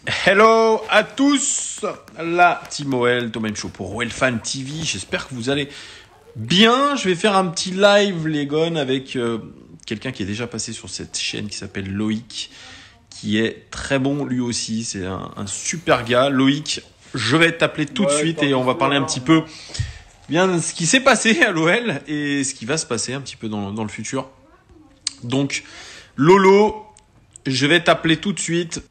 Hello à tous, la Team OL, Thomas Show pour OL Fan TV. J'espère que vous allez bien. Je vais faire un petit live, les gones, avec quelqu'un qui est déjà passé sur cette chaîne qui s'appelle Loïc, qui est très bon lui aussi. C'est un super gars. Loïc, je vais t'appeler tout de suite et on va parler un petit peu bien de ce qui s'est passé à l'OL et ce qui va se passer un petit peu dans le futur. Donc, Lolo, je vais t'appeler tout de suite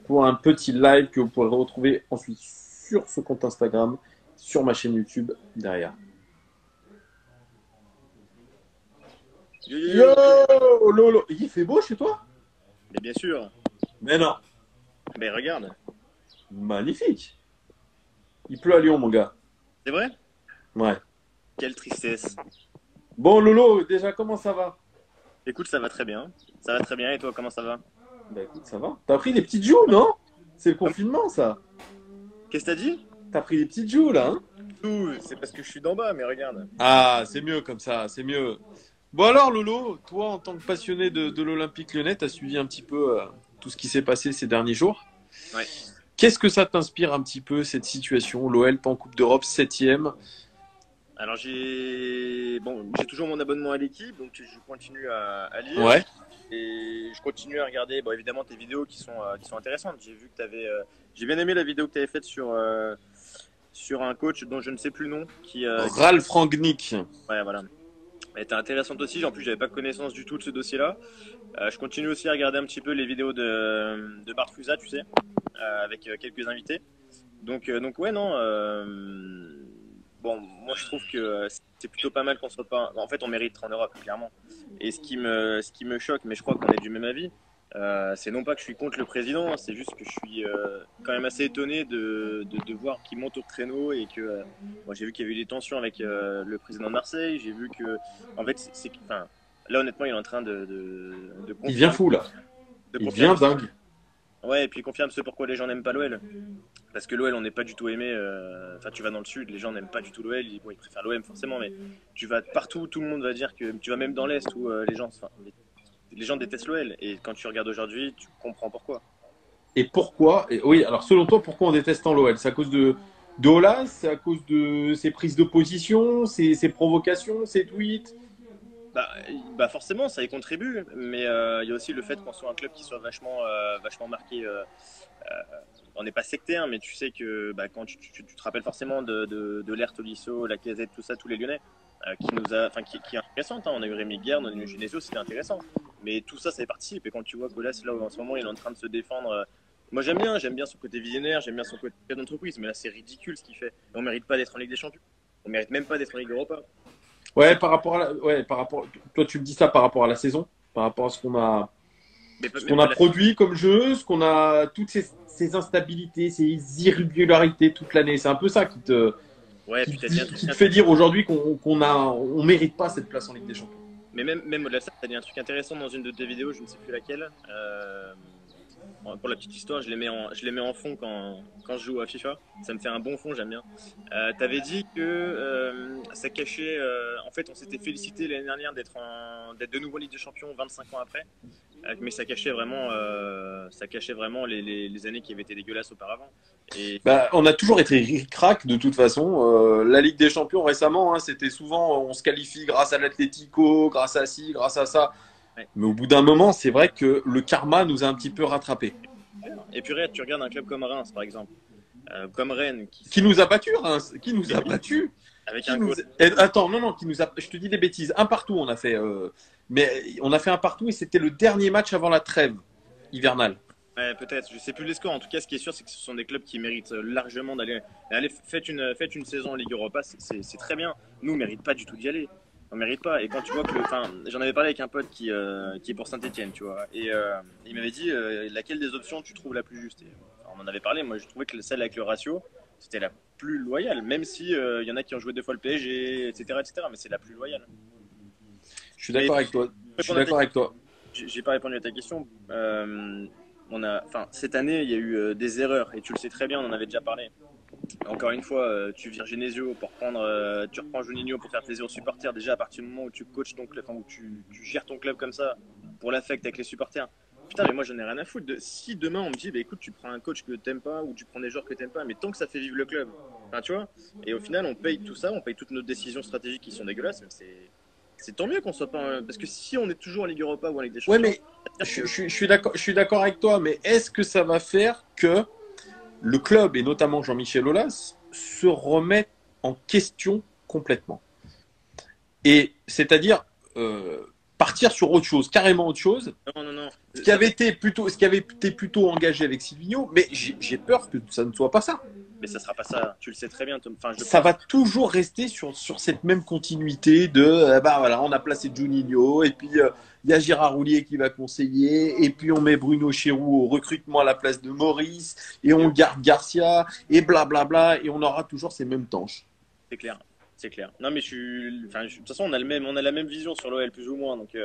pour un petit live que vous pourrez retrouver ensuite sur ce compte Instagram, sur ma chaîne YouTube derrière. Yo, Lolo, il fait beau chez toi? Mais bien sûr. Mais non, Mais regarde. magnifique. Il pleut à Lyon, mon gars. C'est vrai? Ouais. Quelle tristesse. Bon, Lolo, déjà, comment ça va? Écoute, ça va très bien. Ça va très bien. Et toi, comment ça va? Bah écoute, ça va. T'as pris des petites joues, non? C'est le confinement, ça. Qu'est-ce que t'as dit? T'as pris des petites joues, là, hein? Ouh, c'est parce que je suis d'en bas, mais regarde. Ah, c'est mieux comme ça, c'est mieux. Bon alors, Lolo, toi, en tant que passionné de l'Olympique Lyonnais, t'as suivi un petit peu tout ce qui s'est passé ces derniers jours. Ouais. Qu'est-ce que ça t'inspire un petit peu, cette situation? L'OL pas en Coupe d'Europe, 7e. Alors j'ai toujours mon abonnement à l'équipe, donc je continue à lire. Ouais. Et je continue à regarder, bon, évidemment, tes vidéos qui sont intéressantes. J'ai vu que j'ai bien aimé la vidéo que tu avais faite sur un coach dont je ne sais plus le nom. Ralph Rangnick. Ouais, voilà. Elle était intéressante aussi. En plus, j'avais pas connaissance du tout de ce dossier-là. Je continue aussi à regarder un petit peu les vidéos de Bart Fusa, tu sais, avec quelques invités. Donc ouais, non. Bon, moi je trouve que c'est plutôt pas mal qu'on soit pas. En fait, on mérite d'être en Europe, clairement. Et ce qui me choque, mais je crois qu'on est du même avis, c'est non pas que je suis contre le président, hein, c'est juste que je suis quand même assez étonné de voir qu'il monte au créneau et que moi j'ai vu qu'il y avait eu des tensions avec le président de Marseille. J'ai vu que, en fait, enfin, là honnêtement, il est en train de Il vient confirmer, fou, là. de Il vient confirmer. dingue. Ouais, et puis il confirme ce pourquoi les gens n'aiment pas l'OL. Parce que l'OL, on n'est pas du tout aimé. Enfin, tu vas dans le sud, les gens n'aiment pas du tout l'OL. Bon, ils préfèrent l'OM forcément, mais tu vas partout, tout le monde va dire que. Tu vas même dans l'Est où les gens détestent l'OL. Et quand tu regardes aujourd'hui, tu comprends pourquoi. Et pourquoi? Oui, alors selon toi, pourquoi on déteste tant l'OL? C'est à cause de Olas? C'est à cause de ses prises de position, ses provocations, ses tweets? Bah, forcément, ça y contribue. Mais il y a aussi le fait qu'on soit un club qui soit vachement marqué. On n'est pas sectaire, mais tu sais que quand tu te rappelles forcément de l'ère Tolisso, la Lacazette, tout ça, tous les Lyonnais, qui est intéressante. Hein. On a eu Rémi Guerre, on a eu Genesio, c'était intéressant. Mais tout ça, ça y participe. Et quand tu vois qu'Olas, là, en ce moment, il est en train de se défendre. Moi, j'aime bien son côté visionnaire, j'aime bien son côté d'entreprise. Mais là, c'est ridicule ce qu'il fait. Et on mérite pas d'être en Ligue des Champions. On mérite même pas d'être en Ligue Europa. Ouais, C'est par rapport, toi tu me dis ça par rapport à la saison, par rapport à ce même qu'on pas a la. produit comme jeu, ce qu'on a, toutes ces instabilités, ces irrégularités toute l'année. C'est un peu ça Ouais, puis t'as dit un truc. qui te fait dire aujourd'hui on mérite pas cette place en Ligue des Champions. Mais même au-delà de ça, t'as dit un truc intéressant dans une de tes vidéos, je ne sais plus laquelle. Pour la petite histoire, je les mets en fond quand je joue à FIFA. Ça me fait un bon fond, j'aime bien. T'avais dit que ça cachait. En fait, on s'était félicité l'année dernière d'être de nouveau en Ligue des Champions 25 ans après. Mais ça cachait vraiment les années qui avaient été dégueulasses auparavant. Et Bah, on a toujours été ric-rac de toute façon. La Ligue des Champions récemment, hein, c'était souvent on se qualifie grâce à l'Atlético, grâce à ci, grâce à ça. ouais. Mais au bout d'un moment, c'est vrai que le karma nous a un petit peu rattrapés. Et puis regarde, tu regardes un club comme Reims, par exemple, comme Rennes, Qui nous a battus, hein, qui nous a battus. avec Qui un nous... coach. Attends, non, non, qui nous a... je te dis des bêtises. Un partout, on a fait. Mais on a fait un partout et c'était le dernier match avant la trêve hivernale. Ouais, peut-être, je sais plus les scores. En tout cas, ce qui est sûr, c'est que ce sont des clubs qui méritent largement d'aller. Allez, faites une saison en Ligue Europa, c'est très bien. Nous, on mérite pas du tout d'y aller. On mérite pas. Et quand tu vois que, enfin, j'en avais parlé avec un pote qui est pour Saint-Etienne, tu vois. Et il m'avait dit laquelle des options tu trouves la plus juste. Et, on en avait parlé. Moi, je trouvais que celle avec le ratio, c'était la plus loyale. Même si il y en a qui ont joué deux fois le PSG, etc., etc. Mais c'est la plus loyale. Je suis Mais d'accord avec toi. Je suis d'accord avec toi. j'ai pas répondu à ta question. Enfin, cette année, il y a eu des erreurs et tu le sais très bien, on en avait déjà parlé. Encore une fois, tu vires Genesio pour tu reprends Juninho pour faire plaisir aux supporters. Déjà, à partir du moment où tu coaches ton club, enfin, où tu gères ton club comme ça, pour l'affect avec les supporters, putain, mais moi j'en ai rien à foutre. Si demain on me dit, bah écoute, tu prends un coach que t'aimes pas ou tu prends des joueurs que t'aimes pas, mais tant que ça fait vivre le club, enfin, tu vois. Et au final, on paye tout ça, on paye toutes nos décisions stratégiques qui sont dégueulasses. Mais c'est tant mieux qu'on soit pas. Parce que si on est toujours en Ligue Europa ou en Ligue des Ouais, Champions, mais je suis d'accord avec toi, mais est-ce que ça va faire que le club, et notamment Jean-Michel Aulas, se remette en question complètement? Et c'est-à-dire partir sur autre chose, carrément autre chose, non, non, non. ce qui avait été plutôt engagé avec Silvino, mais j'ai peur que ça ne soit pas ça. Mais ça sera pas ça. Tu le sais très bien, Tom. Enfin, Ça va toujours rester sur cette même continuité de bah voilà, on a placé Juninho, et puis il y a Gérard Houllier qui va conseiller, et puis on met Bruno Chéroux au recrutement à la place de Maurice, et on garde Garcia, et blablabla, et on aura toujours ces mêmes tanches. C'est clair. C'est clair. Non, mais de toute façon, on a la même vision sur l'OL, plus ou moins. Donc,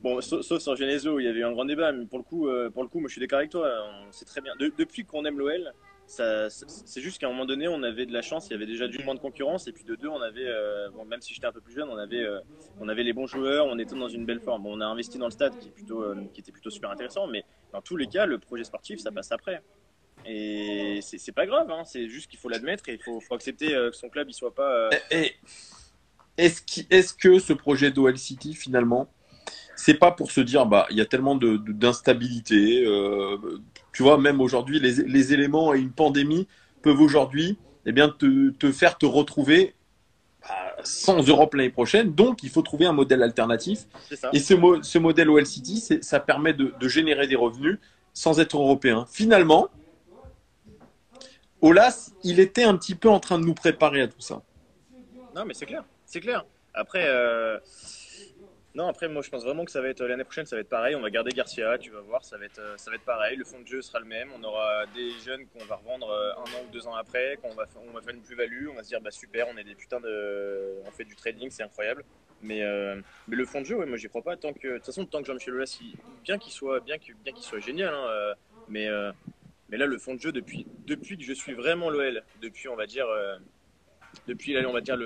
bon, sauf sur Genesio, il y avait eu un grand débat, mais pour le coup, moi, je suis d'accord avec toi. On sait très bien. Depuis qu'on aime l'OL, c'est juste qu'à un moment donné, on avait de la chance. Il y avait déjà d'une moins de concurrence, et puis de deux, on avait, bon, même si j'étais un peu plus jeune, on avait les bons joueurs, on était dans une belle forme. Bon, on a investi dans le stade, qui était plutôt super intéressant, mais dans tous les cas, le projet sportif, ça passe après. Et c'est pas grave, hein, c'est juste qu'il faut l'admettre et il faut accepter que son club il soit pas. Et est-ce que ce projet d'OL City, finalement, c'est pas pour se dire, bah, il y a tellement d'instabilité, tu vois, même aujourd'hui, les éléments et une pandémie peuvent aujourd'hui, eh bien, te faire te retrouver bah, sans Europe l'année prochaine. Donc, il faut trouver un modèle alternatif. C'est ça. Et ce modèle OL City, ça permet de générer des revenus sans être européen. Finalement, Aulas, il était un petit peu en train de nous préparer à tout ça. Non, mais c'est clair, c'est clair. Après, non, après, moi je pense vraiment que ça va être l'année prochaine, ça va être pareil. On va garder Garcia, tu vas voir, ça va être pareil. Le fond de jeu sera le même. On aura des jeunes qu'on va revendre un an ou deux ans après, on va faire une plus-value. On va se dire, bah super, on est des putains on fait du trading, c'est incroyable. Mais le fond de jeu, ouais, moi j'y crois pas. De toute façon, tant que Jean-Michel Aulas, bien qu'il soit génial, hein, mais, euh, mais là, le fond de jeu, depuis que je suis vraiment l'OL, depuis, on va dire, allez, on va dire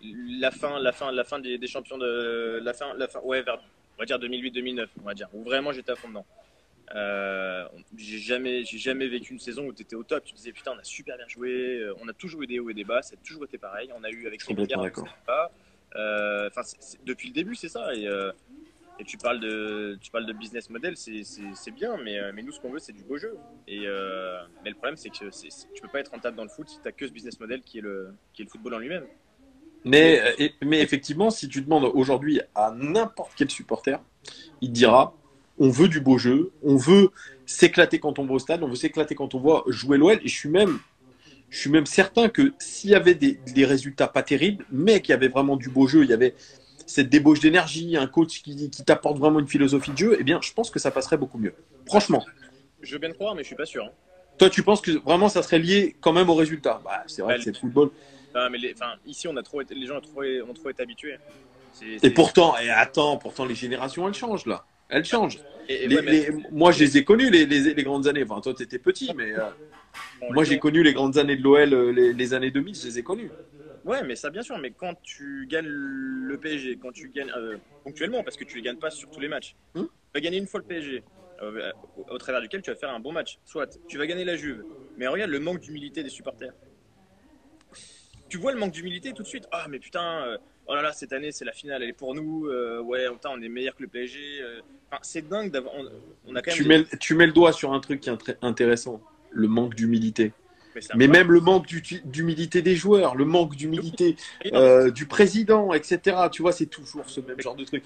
la fin des champions ouais, on va dire 2008-2009, on va dire, où vraiment j'étais à fond dedans. J'ai jamais vécu une saison où tu étais au top. Tu disais putain, on a super bien joué, on a toujours eu des hauts et des bas, ça a toujours été pareil. On a eu avec Complètement d'accord. Enfin, depuis le début, c'est ça. Et tu parles de business model, c'est bien, mais nous, ce qu'on veut, c'est du beau jeu. Mais le problème, c'est que tu peux pas être rentable dans le foot si tu n'as que ce business model qui est le football en lui-même. Mais effectivement, si tu demandes aujourd'hui à n'importe quel supporter, il te dira on veut du beau jeu, on veut s'éclater quand on va au stade, on veut s'éclater quand on voit jouer l'OL. Et je suis même certain que s'il y avait des résultats pas terribles, mais qu'il y avait vraiment du beau jeu, il y avait cette débauche d'énergie, un coach qui t'apporte vraiment une philosophie de jeu, eh bien, je pense que ça passerait beaucoup mieux. Franchement. Je veux bien te croire, mais je suis pas sûr. Hein. Toi, tu penses que vraiment ça serait lié quand même au résultat? Bah, c'est vrai que c'est le football. Non, mais ici, les gens ont trop été habitués. Et pourtant, pourtant les générations, elles changent là. Elles changent. Moi, je les ai connues, les grandes années. Enfin, toi, tu étais petit, mais moi, j'ai connu les grandes années de l'OL, les années 2000, je les ai connues. Ouais, mais ça, bien sûr. Mais quand tu gagnes le PSG, quand tu gagnes ponctuellement, parce que tu ne les gagnes pas sur tous les matchs, tu vas gagner une fois le PSG, au travers duquel tu vas faire un bon match. Soit tu vas gagner la Juve, mais regarde le manque d'humilité des supporters. Tu vois le manque d'humilité tout de suite. Ah, mais putain, oh là là, cette année, c'est la finale, elle est pour nous. Ouais, putain, on est meilleur que le PSG. Enfin, c'est dingue d'avoir. On a quand même. Tu mets le doigt sur un truc qui est intéressant, le manque d'humilité. Mais pas... même le manque d'humilité des joueurs, le manque d'humilité du président, etc. Tu vois, c'est toujours ce même genre de truc.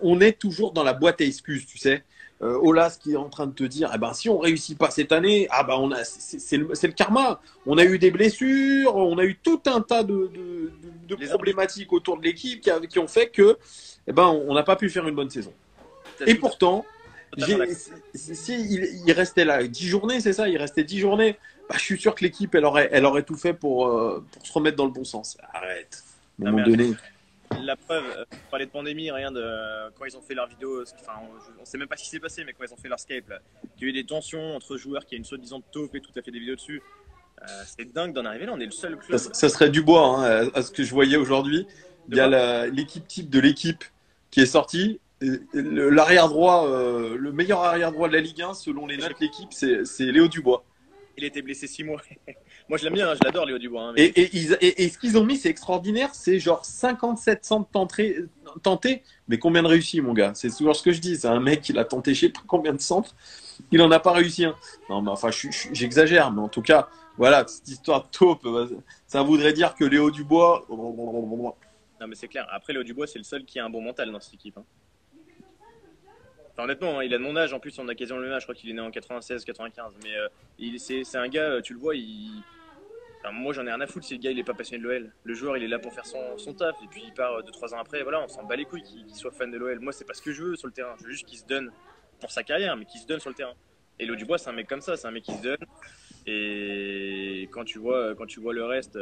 On est toujours dans la boîte à excuses, tu sais. Aulas qui est en train de te dire, eh ben, si on réussit pas cette année, ah ben, c'est le karma. On a eu des blessures, on a eu tout un tas de problématiques autour de l'équipe qui ont fait que, eh ben, on n'a pas pu faire une bonne saison. Et pourtant, il restait là 10 journées, c'est ça? Il restait 10 journées. Bah, je suis sûr que l'équipe, elle aurait tout fait pour se remettre dans le bon sens. Arrête. À un moment donné. La preuve, on parlait de pandémie, rien de quand ils ont fait leur vidéo, enfin, on sait même pas ce qui s'est passé, mais quand ils ont fait leur Skype, là, il y a eu des tensions entre joueurs, qui a une soi-disant taupe et tout à fait des vidéos dessus. C'est dingue d'en arriver là, on est le seul club. Ça serait Dubois, hein, à ce que je voyais aujourd'hui. Il y a l'équipe type de l'équipe qui est sortie. l'arrière droit, le meilleur arrière droit de la Ligue 1 selon les notes de l'équipe, c'est Léo Dubois. Il était blessé 6 mois. Moi, je l'aime bien, hein, je l'adore, Léo Dubois. Hein, Et, ce qu'ils ont mis, c'est extraordinaire, c'est genre 57 centres tentés, mais combien de réussis, mon gars? C'est toujours ce que je dis, c'est un mec, il a tenté je sais pas combien de centres, il en a pas réussi un. Non, mais enfin, j'exagère, mais en tout cas, voilà, cette histoire de taupe, ça voudrait dire que Léo Dubois... Non, mais c'est clair. Après, Léo Dubois, c'est le seul qui a un bon mental dans cette équipe. Hein. Enfin, honnêtement, hein, il a de mon âge, en plus, on a quasiment le même âge, je crois qu'il est né en 96, 95, mais c'est un gars, tu le vois, enfin, moi j'en ai rien à foutre si le gars il est pas passionné de l'OL. Le joueur il est là pour faire son taf et puis il part 2-3 ans après. Voilà, on s'en bat les couilles qu'il soit fan de l'OL. Moi c'est pas ce que je veux sur le terrain. Je veux juste qu'il se donne pour sa carrière, mais qu'il se donne sur le terrain. Et Léo Dubois c'est un mec comme ça, c'est un mec qui se donne. Et quand tu vois le reste,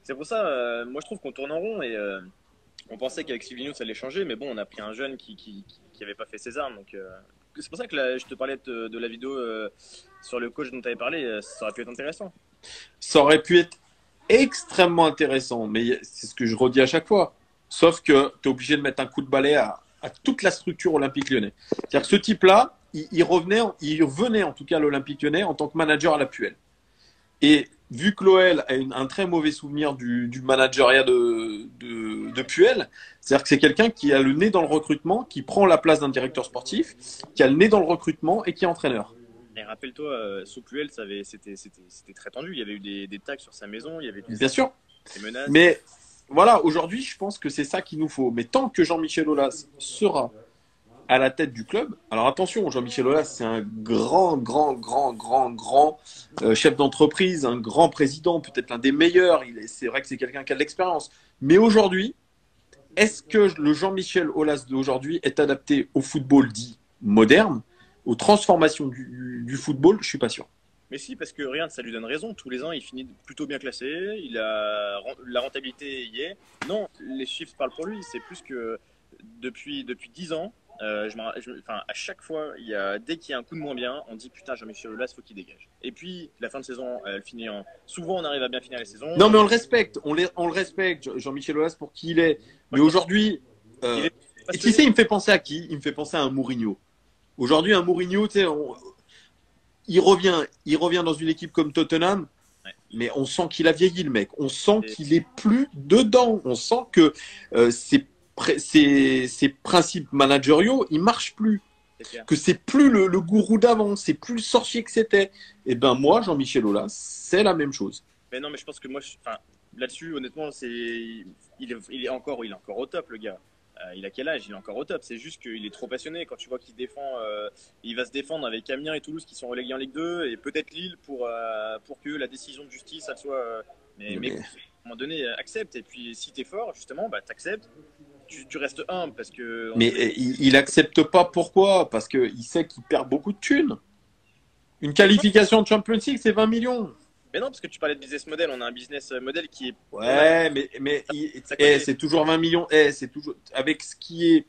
c'est pour ça. Moi je trouve qu'on tourne en rond et on pensait qu'avec Sylvinho ça allait changer, mais bon on a pris un jeune qui avait pas fait ses armes. Donc c'est pour ça que là, je te parlais de la vidéo sur le coach dont tu avais parlé. Ça aurait pu être intéressant. Ça aurait pu être extrêmement intéressant, mais c'est ce que je redis à chaque fois. Sauf que tu es obligé de mettre un coup de balai à toute la structure olympique lyonnais. C'est-à-dire que ce type-là, il venait en tout cas à l'Olympique lyonnais en tant que manager à la Puel. Et vu que l'OL a un très mauvais souvenir du manageriat de Puel, c'est-à-dire que c'est quelqu'un qui a le nez dans le recrutement, qui prend la place d'un directeur sportif, qui a le nez dans le recrutement et qui est entraîneur. Et rappelle-toi, sous Puel, c'était très tendu. Il y avait eu des tags sur sa maison, il y avait Bien sûr. des menaces. Mais voilà, aujourd'hui, je pense que c'est ça qu'il nous faut. Mais tant que Jean-Michel Aulas sera à la tête du club, alors attention, Jean-Michel Aulas, c'est un grand chef d'entreprise, un grand président, peut-être l'un des meilleurs. C'est vrai que c'est quelqu'un qui a de l'expérience. Mais aujourd'hui, est-ce que le Jean-Michel Aulas d'aujourd'hui est adapté au football dit moderne, aux transformations du football? Je suis pas sûr. Mais si, parce que rien, ça lui donne raison. Tous les ans, il finit plutôt bien classé. La rentabilité y est. Non, les chiffres parlent pour lui. C'est plus que depuis 10 ans, à chaque fois, dès qu'il y a un coup de moins bien, on dit putain, Jean-Michel Aulas, faut qu'il dégage. Et puis, la fin de saison, elle finit souvent, on arrive à bien finir la saison. Non, mais on le respecte. On le respecte, Jean-Michel Aulas, pour qui il est. Mais aujourd'hui, et tu sais, il me fait penser à qui? Il me fait penser à un Mourinho. Aujourd'hui, un Mourinho, tu sais, il revient dans une équipe comme Tottenham, ouais. Mais on sent qu'il a vieilli, le mec. On sent qu'il est plus dedans. On sent que ses principes managériaux, ils marchent plus. Que c'est plus le gourou d'avant, c'est plus le sorcier que c'était. Et ben moi, Jean-Michel Aulas, c'est la même chose. Mais non, mais je pense que moi, là-dessus, honnêtement, il est encore au top, le gars. Il a quel âge? Il est encore au top. C'est juste qu'il est trop passionné. Quand tu vois qu'il défend, il va se défendre avec Amiens et Toulouse qui sont relégués en Ligue 2 et peut-être Lille pour que la décision de justice, elle soit. Mais à un moment donné, accepte. Et puis si t'es fort, justement, bah t'acceptes. Tu restes humble parce que. Mais il accepte pas. Pourquoi? Parce qu'il sait qu'il perd beaucoup de thunes. Une qualification de Champions League, c'est 20 millions. Mais non, parce que tu parlais de business model, on a un business model qui est. Ouais, mais c'est toujours 20 millions. C'est toujours avec ce qui est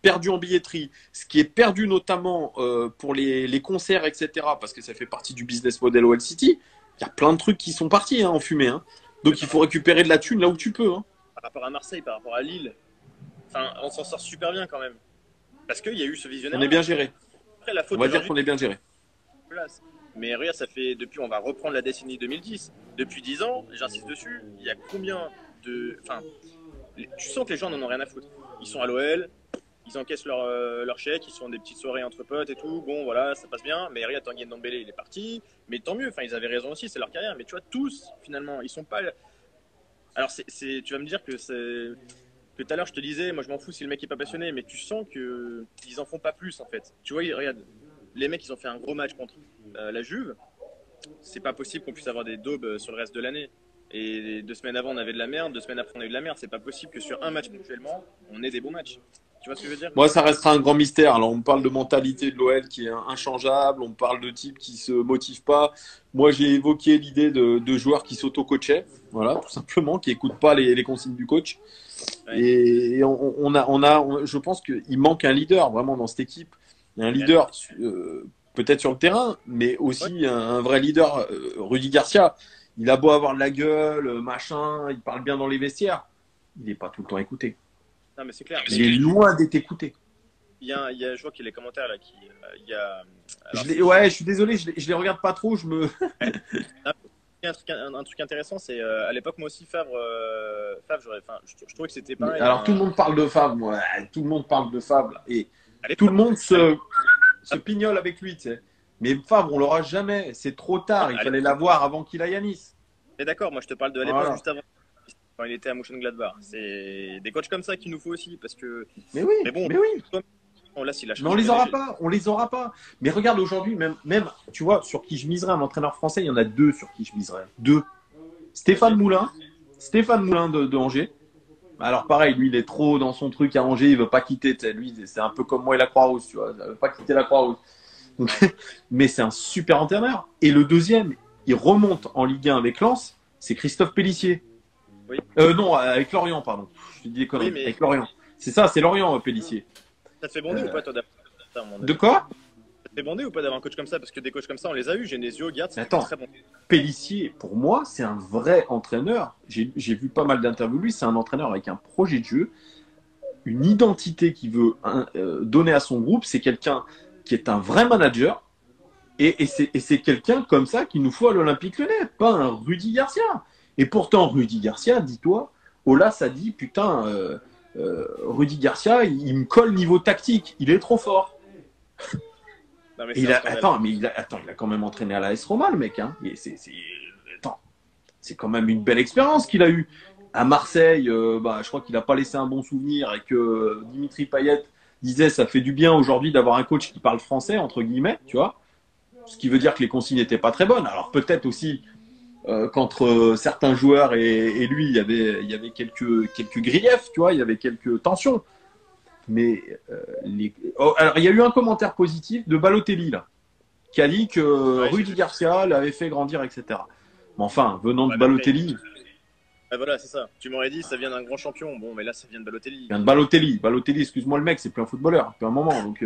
perdu en billetterie, ce qui est perdu notamment pour les concerts, etc. Parce que ça fait partie du business model OL City. Il y a plein de trucs qui sont partis en fumée. Hein. Donc il faut récupérer de la thune là où tu peux. Hein. Par rapport à Marseille, par rapport à Lille, on s'en sort super bien quand même. Parce qu'il y a eu ce visionnaire. On est bien géré. Après, la faute on va dire qu'on est bien géré. Mais regarde, ça fait depuis, on va reprendre la décennie 2010. Depuis 10 ans, j'insiste dessus, il y a combien de. Tu sens que les gens n'en ont rien à foutre. Ils sont à l'OL, ils encaissent leur chèque, ils sont des petites soirées entre potes et tout. Bon, voilà, ça passe bien. Mais regarde, Tanguy Ndombele, il est parti. Mais tant mieux, ils avaient raison aussi, c'est leur carrière. Mais tu vois, tous, finalement, ils sont pas. Alors, tu vas me dire que c'est. Que tout à l'heure, je te disais, moi je m'en fous si le mec est pas passionné, mais tu sens qu'ils en font pas plus en fait. Tu vois, regarde. Les mecs, ils ont fait un gros match contre la Juve. C'est pas possible qu'on puisse avoir des daubes sur le reste de l'année. Et 2 semaines avant, on avait de la merde. 2 semaines après, on a eu de la merde. C'est pas possible que sur un match ponctuellement, on ait des bons matchs. Tu vois ce que je veux dire? Moi, ça restera un grand mystère. Alors, on parle de mentalité de l'OL qui est inchangeable. On parle de types qui se motivent pas. Moi, j'ai évoqué l'idée de joueurs qui s'auto-coachaient. Voilà, tout simplement, qui écoutent pas les consignes du coach. Ouais. Et je pense qu'il manque un leader vraiment dans cette équipe. Il y a un leader peut-être sur le terrain, mais aussi un vrai leader. Rudy Garcia, il a beau avoir de la gueule, machin, il parle bien dans les vestiaires, il n'est pas tout le temps écouté. Non, mais c'est clair. Il est loin d'être écouté. Je vois qu'il y a les commentaires là qui. Il y a. Alors, Ouais, je suis désolé, je les regarde pas trop. Je me. un truc intéressant, c'est à l'époque, moi aussi, Favre, je trouvais que c'était pareil. Alors, tout le monde parle de Favre, moi. Tout le monde parle de Favre. Et tout le l'époque, monde se pignole avec lui, tu sais. Mais Favre, on l'aura jamais. C'est trop tard. Il fallait l'avoir avant qu'il aille à Nice. Mais d'accord, moi je te parle de à l'époque Voilà. juste avant, quand il était à Mönchengladbach. C'est des coachs comme ça qu'il nous faut aussi, parce que. Mais oui, Mais bon, mais oui. là, s'il a Mais on les aura pas, on les aura pas. Mais regarde aujourd'hui, même, tu vois, sur qui je miserais un entraîneur français, il y en a deux sur qui je miserais. Deux. Stéphane Moulin de Angers. Alors pareil, lui, il est trop dans son truc à Angers, il veut pas quitter. Lui, c'est un peu comme moi et la Croix-Rouge, tu vois. Il veut pas quitter la Croix-Rouge. Mais c'est un super entraîneur. Et le deuxième, il remonte en Ligue 1 avec Lens, c'est Christophe Pélissier. Oui. Non, avec Lorient, pardon. Je dis des conneries. Oui, mais- Avec Lorient. C'est ça, c'est Lorient, Pélissier. Ça te fait bander ou pas, toi, De quoi? Ça te fait bander ou pas d'avoir un coach comme ça? Parce que des coachs comme ça, on les a eu. Genesio, Garde, c'est Attends. très bon. Pélissier, pour moi, c'est un vrai entraîneur. J'ai vu pas mal d'interviews de lui. C'est un entraîneur avec un projet de jeu, une identité qu'il veut donner à son groupe. C'est quelqu'un qui est un vrai manager. Et c'est quelqu'un comme ça qu'il nous faut à l'Olympique Lyonnais, pas un Rudy Garcia. Et pourtant, Rudy Garcia, dis-toi, Olas a dit, putain, Rudy Garcia, il me colle niveau tactique. Il est trop fort. Non, mais Et c'est un scandale. il a quand même entraîné à l'AS Roma, le mec. Hein. C'est quand même une belle expérience qu'il a eue. À Marseille, je crois qu'il n'a pas laissé un bon souvenir et que Dimitri Payet disait ça fait du bien aujourd'hui d'avoir un coach qui parle français, entre guillemets, tu vois. Ce qui veut dire que les consignes n'étaient pas très bonnes. Alors peut-être aussi qu'entre certains joueurs et lui, il y avait quelques griefs, tu vois, il y avait quelques tensions. Mais alors il y a eu un commentaire positif de Balotelli là, qui a dit que Rudy Garcia l'avait fait grandir, etc. Mais enfin, venant de Balotelli, Voilà, c'est ça. Tu m'aurais dit, ça vient d'un grand champion. Bon, mais là, ça vient de Balotelli. il vient de Balotelli. Balotelli, excuse-moi le mec, c'est plus un footballeur depuis un moment. Donc,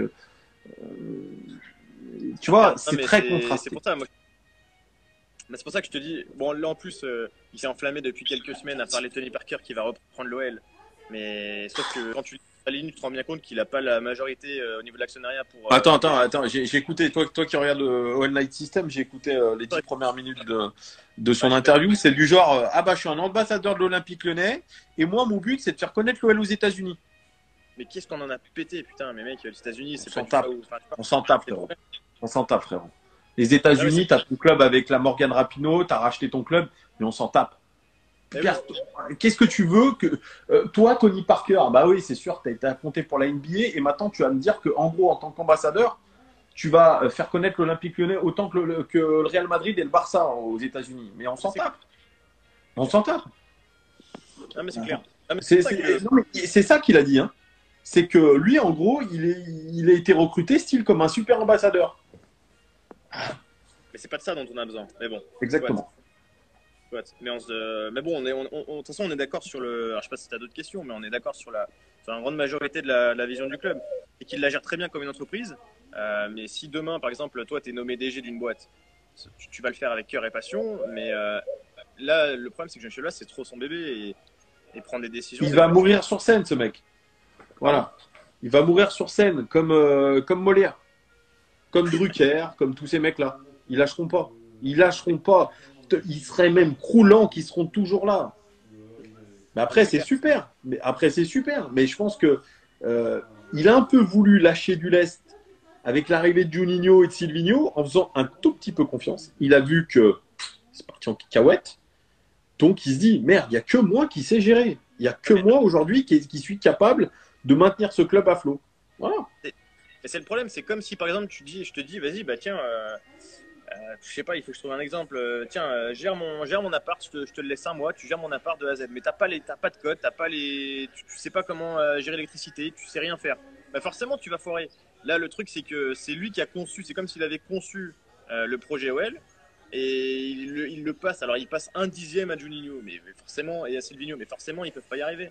tu vois, c'est très contrasté. C'est pour ça, moi. Mais c'est pour ça que je te dis. Bon, là, en plus, il s'est enflammé depuis quelques semaines à parler de Tony Parker qui va reprendre l'OL. Mais sauf que quand tu lis la ligne, tu te rends bien compte qu'il n'a pas la majorité au niveau de l'actionnariat pour. Attends. J'ai écouté, toi qui regardes le All Night System, j'ai écouté les 10 premières minutes de son interview. C'est du genre je suis un ambassadeur de l'Olympique Lyonnais et moi, mon but, c'est de faire connaître l'OL aux États-Unis. Mais qu'est-ce qu'on en a pété, putain, mais mec, les États-Unis, c'est On pas s'en du tape. tout. On s'en tape, frérot. On s'en tape, frérot. Les États-Unis, t'as ton club avec la Morgan Rapinoe, t'as racheté ton club, mais on s'en tape. Qu'est-ce que tu veux que toi, Tony Parker, bah oui, c'est sûr, tu as été affronté pour la NBA et maintenant tu vas me dire que en gros, en tant qu'ambassadeur, tu vas faire connaître l'Olympique Lyonnais autant que le Real Madrid et le Barça aux États-Unis. Mais on s'en tape. On s'en tape. Ah, mais c'est clair. Ah, mais c'est ça qu'il a dit. Hein. C'est que lui, en gros, il a été recruté style comme un super ambassadeur. Mais c'est pas de ça dont on a besoin. Mais bon. Exactement. Mais bon, de toute façon, on est d'accord sur le. Alors, je sais pas si tu as d'autres questions, mais on est d'accord sur la grande majorité de la vision du club et qu'il la gère très bien comme une entreprise. Mais si demain, par exemple, toi, tu es nommé DG d'une boîte, tu vas le faire avec cœur et passion. Mais là, le problème, c'est que Jean Chela, c'est trop son bébé et prendre des décisions. Il va mourir sur scène, ce mec. Voilà. Il va mourir sur scène, comme Molière, comme Drucker, comme tous ces mecs-là. Ils lâcheront pas. Ils lâcheront pas. Ils seraient même croulants qui seront toujours là. Mais après, c'est super. Mais je pense que il a un peu voulu lâcher du lest avec l'arrivée de Juninho et de Silvinho en faisant un tout petit peu confiance. Il a vu que c'est parti en cacahuète. Donc, il se dit, merde, il n'y a que moi qui sais gérer. Il n'y a que moi aujourd'hui qui suis capable de maintenir ce club à flot. Voilà. Et c'est le problème. C'est comme si, par exemple, je te dis, vas-y, bah tiens... je sais pas, il faut que je trouve un exemple. Tiens, gère mon appart, je te le laisse un mois, tu gères mon appart de A à Z. Mais t'as pas de code, tu sais pas comment gérer l'électricité, tu sais rien faire. Bah forcément, tu vas foirer. Là, le truc, c'est que c'est lui qui a conçu, c'est comme s'il avait conçu le projet OL et il le passe. Alors, il passe un dixième à Juninho, mais forcément, et à Silvinho, mais forcément, ils peuvent pas y arriver.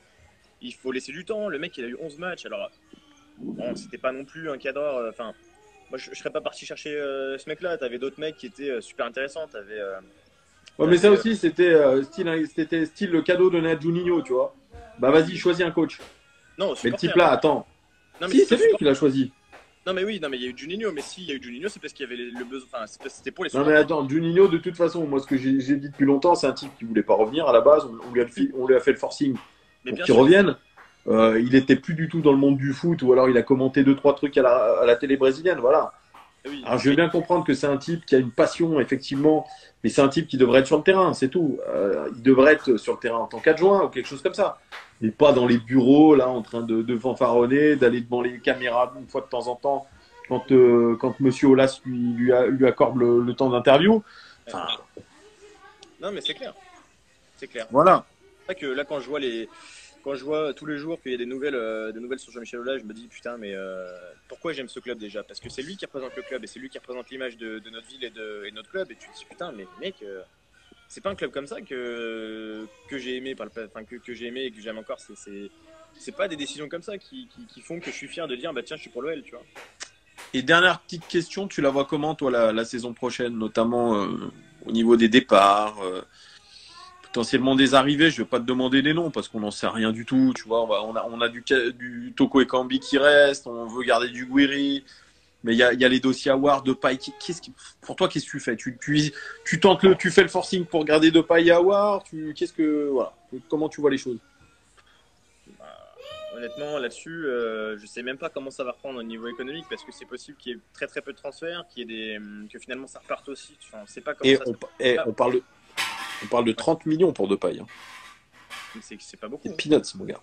Il faut laisser du temps. Le mec, il a eu 11 matchs. Alors, bon, c'était pas non plus un cadre. Enfin. Moi, je serais pas parti chercher ce mec-là. T'avais d'autres mecs qui étaient super intéressants. Ouais, mais ça aussi, c'était style le cadeau donné à Juninho, tu vois. Bah vas-y, choisis un coach. Non, au Mais le supporter. type là, attends. Non, mais Si, c'est c'est au lui qui supporter. l'a choisi. Non, mais oui, non, mais il y a eu Juninho. Mais s'il y a eu Juninho, c'est parce qu'il y avait le besoin. Enfin, c'était pour les Non mais supporters. attends, Juninho, de toute façon, moi ce que j'ai dit depuis longtemps, c'est un type qui voulait pas revenir à la base. On lui a fait le forcing Mais pour bien qu'il sûr. revienne. Il était plus du tout dans le monde du foot, ou alors il a commenté deux trois trucs à la télé brésilienne, voilà. Oui. Alors je veux bien comprendre que c'est un type qui a une passion, effectivement, mais c'est un type qui devrait être sur le terrain, c'est tout. Il devrait être sur le terrain en tant qu'adjoint ou quelque chose comme ça. Et pas dans les bureaux, là, en train de fanfaronner, d'aller devant les caméras une fois de temps en temps, quand Monsieur Aulas lui accorde le temps d'interview. Enfin, Non, mais c'est clair. C'est clair. voilà. C'est vrai que là, quand je vois tous les jours qu'il y a des nouvelles sur Jean-Michel Aulas, je me dis putain, mais pourquoi j'aime ce club déjà? Parce que c'est lui qui représente le club et c'est lui qui représente l'image de notre ville et de notre club. Et tu te dis putain, mais mec, c'est pas un club comme ça que j'ai aimé enfin que j'ai aimé et que j'aime encore. C'est pas des décisions comme ça qui font que je suis fier de dire bah tiens, je suis pour l'OL, tu vois. Et dernière petite question, tu la vois comment, toi, la saison prochaine, notamment au niveau des départs, potentiellement des arrivées? Je ne vais pas te demander des noms parce qu'on n'en sait rien du tout. Tu vois, on a du Toko Ekambi qui reste, on veut garder du Guiri, mais il y a les dossiers Awar, Depay. Pour toi, qu'est-ce que tu fais? Tu tentes tu fais le forcing pour garder Depay et Awar. Voilà, comment tu vois les choses? Honnêtement, là-dessus, je sais même pas comment ça va reprendre au niveau économique parce que c'est possible qu'il y ait très très peu de transferts, que finalement ça reparte aussi. Enfin, on sait pas comment Et ça se on parle de 30 millions pour Depay. Hein. c'est pas beaucoup. C'est peanuts, mon gars.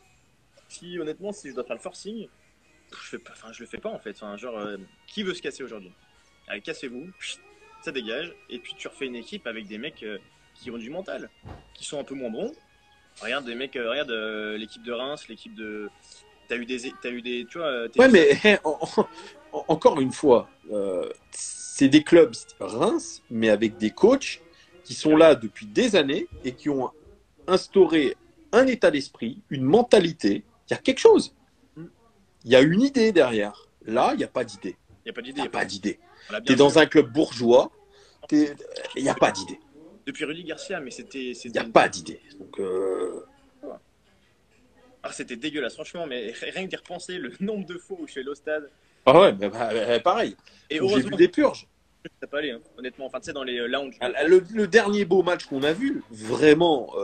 Si honnêtement, si je dois faire le forcing, je le fais pas en fait. Enfin, genre, qui veut se casser aujourd'hui? Allez, cassez-vous, ça dégage, et puis tu refais une équipe avec des mecs qui ont du mental, qui sont un peu moins bons. Regarde des mecs, regarde l'équipe de Reims, l'équipe de. T'as eu des, tu vois. Ouais, mais encore une fois, c'est des clubs Reims, mais avec des coachs qui sont là depuis des années et qui ont instauré un état d'esprit, une mentalité. Il y a quelque chose. Il y a une idée derrière. Là, il n'y a pas d'idée. Il y a pas d'idée. Il n'y a pas d'idée. Voilà, Tu es dans un club bourgeois, il n'y a pas d'idée. Depuis Rudy Garcia, mais Il n'y a pas d'idée. Donc, ah, c'était dégueulasse, franchement, mais rien que d'y repenser, le nombre de fois où je suis allé au stade. ah ouais, pareil. Et J'ai heureusement, vu des purges. ça pas aller, hein, honnêtement. Enfin, tu sais, dans les lounges. Le dernier beau match qu'on a vu, vraiment,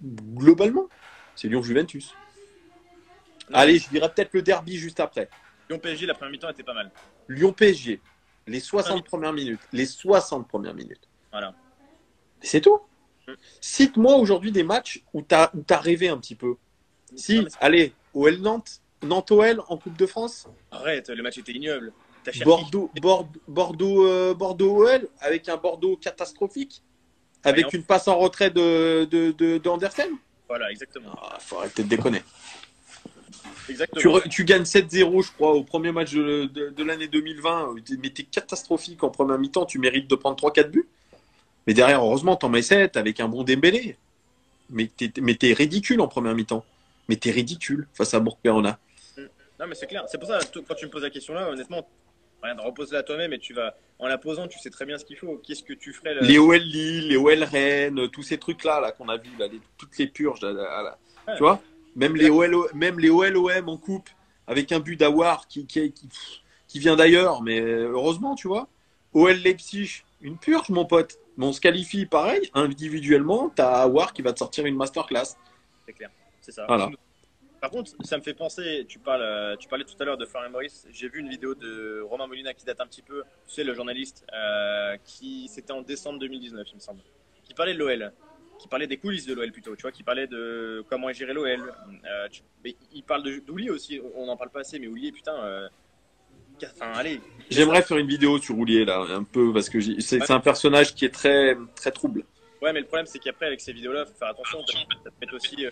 globalement, c'est Lyon-Juventus. Allez, je dirais peut-être le derby juste après. Lyon-PSG, la première mi-temps était pas mal. Lyon-PSG, les 60 premières minutes. Les 60 premières minutes. Voilà. C'est tout. Cite-moi aujourd'hui des matchs où t'as rêvé un petit peu. Si, Non, allez, OL Nantes, Nantes-OL en Coupe de France. Arrête, le match était ignoble. T'as cherché. Bordeaux-OL, avec un Bordeaux catastrophique, avec une passe en retrait d'Andersen. Voilà, exactement. Ah, faut arrêter de déconner. Exactement. Tu gagnes 7-0, je crois, au premier match de l'année 2020, mais t'es catastrophique en première mi-temps, tu mérites de prendre 3-4 buts. Mais derrière, heureusement, t'en mets 7 avec un bon Dembélé. Mais t'es ridicule en première mi-temps. Mais t'es ridicule face à Bourg-Perona. Non, mais c'est clair. C'est pour ça, quand tu me poses la question là, honnêtement, regarde, repose-la à toi-même et tu vas, en la posant, tu sais très bien ce qu'il faut. Qu'est-ce que tu ferais là? Les OL Lille, les OL Rennes, tous ces trucs-là qu'on a vus, là, toutes les purges. Ouais. Tu vois, même les OL-OM en coupe, avec un but d'Awar qui vient d'ailleurs. Mais heureusement, tu vois. OL Leipzig, une purge, mon pote. Mais on se qualifie pareil, individuellement, t'as Awar qui va te sortir une masterclass. C'est clair, c'est ça. Voilà. Par contre, ça me fait penser, tu parlais tout à l'heure de Florian Maurice, j'ai vu une vidéo de Romain Molina qui date un petit peu, tu sais, le journaliste, c'était en décembre 2019, il me semble, qui parlait de l'OL, qui parlait des coulisses de l'OL plutôt, tu vois, qui parlait de comment est géré l'OL. Mais il parle d'Oulier aussi, on n'en parle pas assez, mais Oulier, putain, enfin, allez. J'aimerais faire une vidéo sur Roulier, là, un peu, parce que c'est un personnage qui est très, très trouble. Ouais, mais le problème, c'est qu'après, avec ces vidéos-là, faut faire attention, ça te met aussi,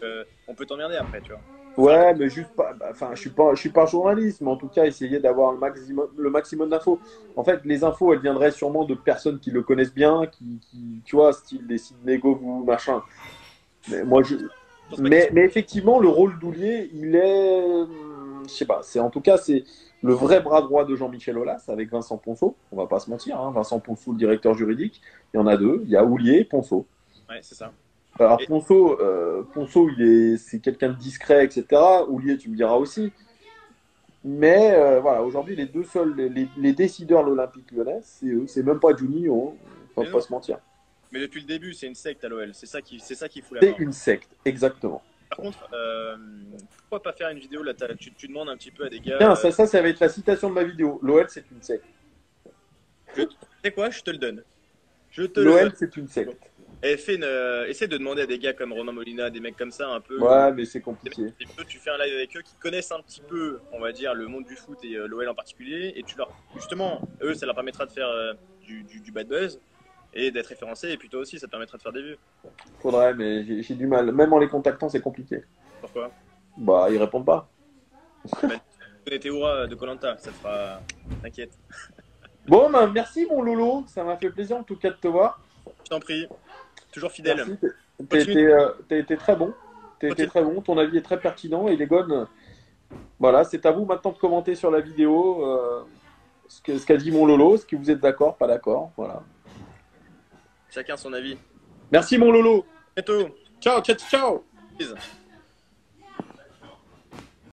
on peut t'emmerder après, tu vois. Ouais, mais juste pas. Enfin, je suis pas journaliste, mais en tout cas, essayer d'avoir le maximum d'infos. En fait, les infos, elles viendraient sûrement de personnes qui le connaissent bien, tu vois, style des sites négo ou machin. Mais moi, mais effectivement, le rôle d'Oulier, il est, je sais pas. En tout cas, c'est le vrai bras droit de Jean-Michel Aulas avec Vincent Ponceau. On va pas se mentir, hein. Vincent Ponceau, le directeur juridique. Il y en a deux. Il y a Oulier et Ponceau. Ouais, c'est ça. Alors Et Ponceau, c'est quelqu'un de discret, etc. Oulier, tu me diras aussi. Mais voilà, aujourd'hui, les deux seuls, les décideurs de l'Olympique Lyonnais, c'est eux. C'est même pas Juninho, hein. Faut mais pas non, se mentir. mais depuis le début, c'est une secte à l'OL. C'est ça qui fout la C'est mort. une secte, exactement. Par contre, pourquoi pas faire une vidéo là, tu demandes un petit peu à des gars. Tiens, ça va être la citation de ma vidéo. L'OL, c'est une secte. Tu sais quoi? Je te le donne. Je te le L'OL, donne. c'est une secte. Et essaie de demander à des gars comme Romain Molina, des mecs comme ça, un peu. Ouais, mais c'est Des compliqué. mecs tu fais un live avec eux qui connaissent un petit peu, on va dire, le monde du foot et l'OL en particulier. Et tu leur. Justement, eux, ça leur permettra de faire du bad buzz et d'être référencés. Et puis toi aussi, ça te permettra de faire des vues. Faudrait, mais j'ai du mal. Même en les contactant, c'est compliqué. Pourquoi? Bah, ils répondent pas. Bah, tu connais Théoura de Colanta, ça te fera. T'inquiète. Bon, bah, merci, mon Lolo. Ça m'a fait plaisir, en tout cas, de te voir. Je t'en prie. Toujours fidèle. Merci. Continue. T'as été très bon. T'as été Continue. très bon. Ton avis est très pertinent. Et les gones, voilà, c'est à vous maintenant de commenter sur la vidéo ce qu'a dit mon Lolo. Est-ce que vous êtes d'accord, pas d'accord? Voilà. Chacun son avis. Merci, mon Lolo. Bientôt. Ciao, ciao, ciao. Peace.